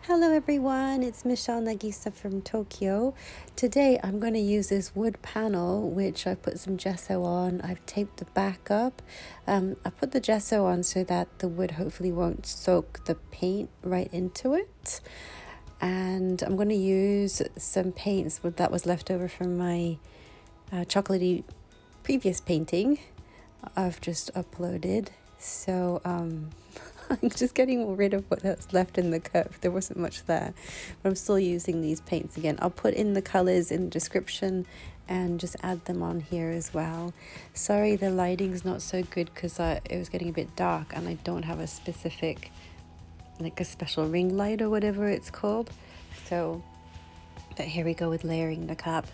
Hello everyone, it's Michelle Nagisa from Tokyo. Today I'm going to use this wood panel which I put some gesso on. I've taped the back up. I put the gesso on so that the wood hopefully won't soak the paint right into it. And I'm going to use some paints that was left over from my chocolatey previous painting I've just uploaded. So I'm just getting rid of what's left in the cup. There wasn't much there, but I'm still using these paints again. I'll put in the colors in the description and just add them on here as well. Sorry, the lighting's not so good because it was getting a bit dark and I don't have a specific, like a special ring light or whatever it's called. So, but here we go with layering the cup.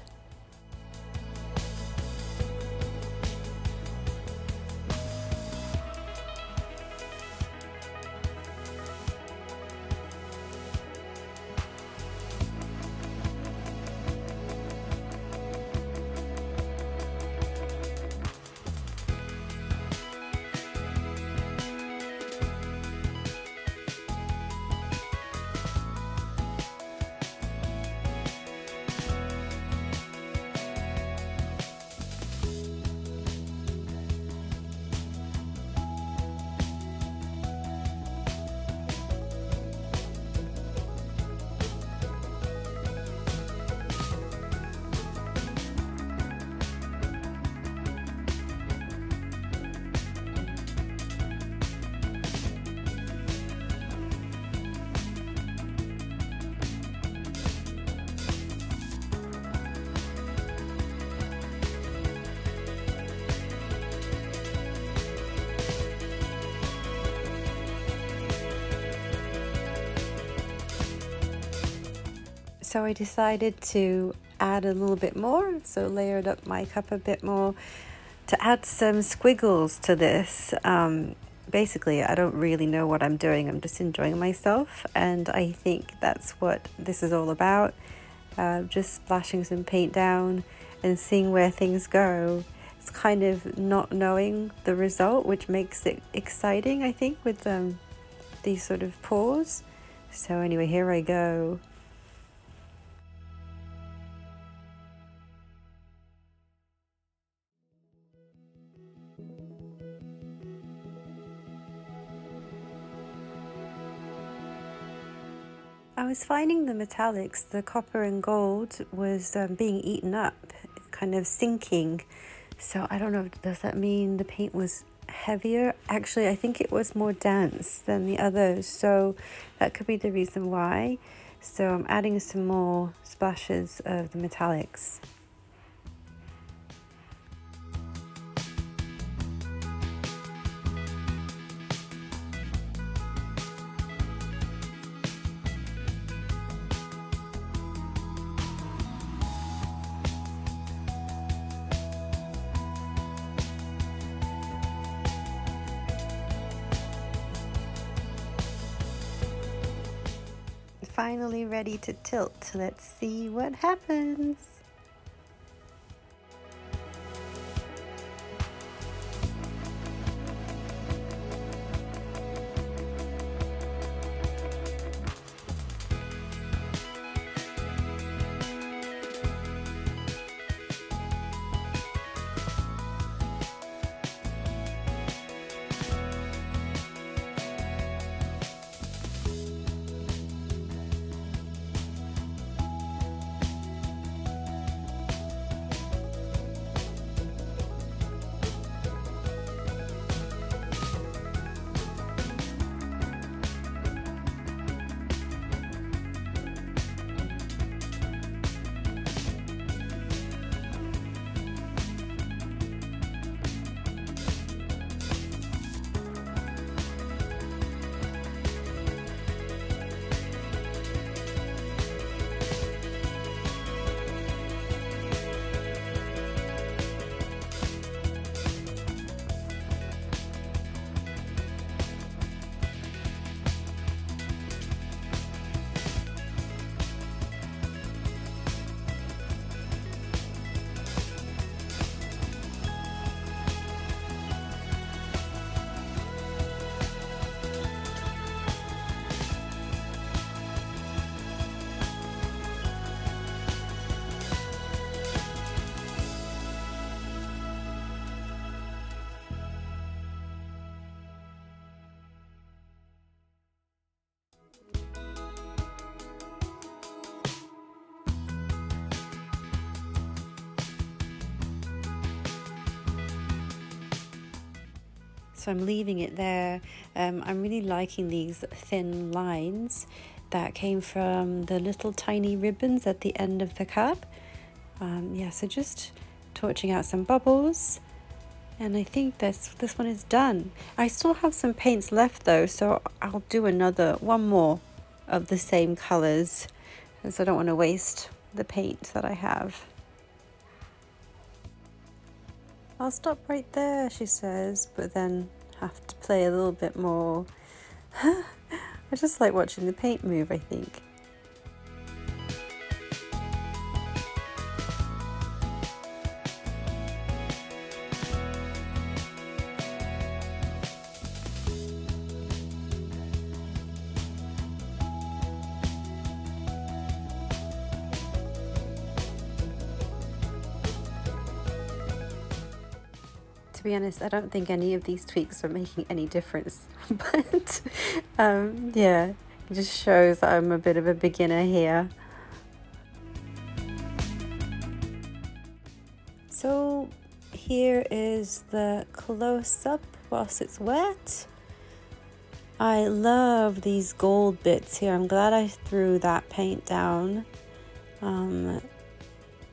So I decided to add a little bit more, so layered up my cup a bit more to add some squiggles to this. Basically, I don't really know what I'm doing. I'm just enjoying myself, and I think that's what this is all about. Just splashing some paint down and seeing where things go. It's kind of not knowing the result, which makes it exciting, I think, with these sort of pours. So anyway, here I go. I was finding the metallics, the copper and gold, was being eaten up, kind of sinking. So I don't know, does that mean the paint was heavier? Actually, I think it was more dense than the others, so that could be the reason why. So I'm adding some more splashes of the metallics. Finally ready to tilt. Let's see what happens. So I'm leaving it there. I'm really liking these thin lines that came from the little tiny ribbons at the end of the cup. Yeah, so just torching out some bubbles, and I think this one is done. I still have some paints left though, so I'll do one more of the same colors, as I don't want to waste the paint that I have. I'll stop right there, she says, but then have to play a little bit more. I just like watching the paint move, I think. To be honest, I don't think any of these tweaks are making any difference, but yeah, it just shows that I'm a bit of a beginner here. So here is the close-up whilst it's wet. I love these gold bits here. I'm glad I threw that paint down.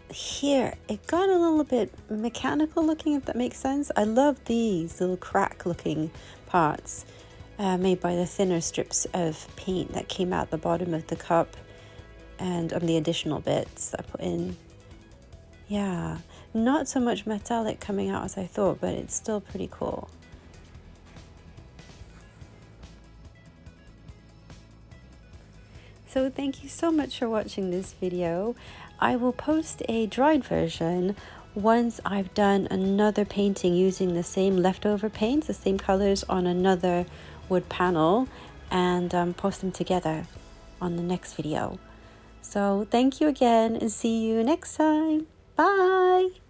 Here it got a little bit mechanical looking, if that makes sense. I love these little crack looking parts made by the thinner strips of paint that came out the bottom of the cup, and on the additional bits I put in. Yeah, not so much metallic coming out as I thought, but it's still pretty cool. So thank you so much for watching this video. I will post a dried version once I've done another painting using the same leftover paints, the same colors on another wood panel, and post them together on the next video. So thank you again, and see you next time. Bye!